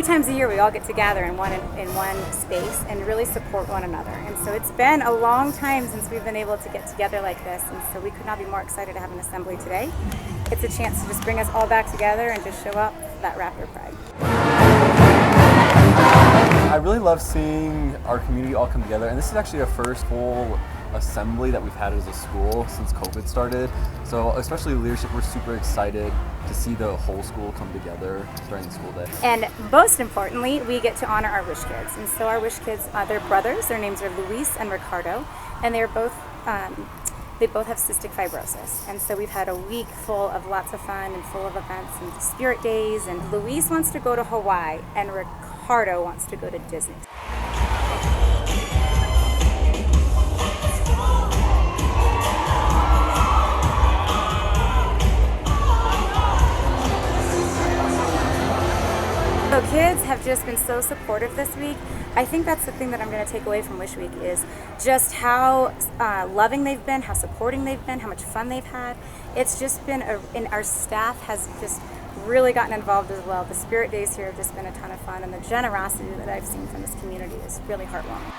times a year we all get together in one space and really support one another. And so it's been a long time since we've been able to get together like this, and so we could not be more excited to have an assembly today. It's a chance to just bring us all back together and just show up for that Raptor pride. I really love seeing our community all come together, and this is actually our first full assembly that we've had as a school since COVID started. So especially leadership, we're super excited to see the whole school come together during the school day. And most importantly, we get to honor our Wish kids. And so our Wish kids, they're brothers. Their names are Luis and Ricardo, and they both have cystic fibrosis. And so we've had a week full of lots of fun and full of events and spirit days. And Luis wants to go to Hawaii, and Ricardo wants to go to Disney. So kids have just been so supportive this week. I think that's the thing that I'm going to take away from Wish Week is just how loving they've been, how supporting they've been, how much fun they've had. It's just been, and our staff has just really gotten involved as well. The spirit days here have just been a ton of fun, and the generosity that I've seen from this community is really heartwarming.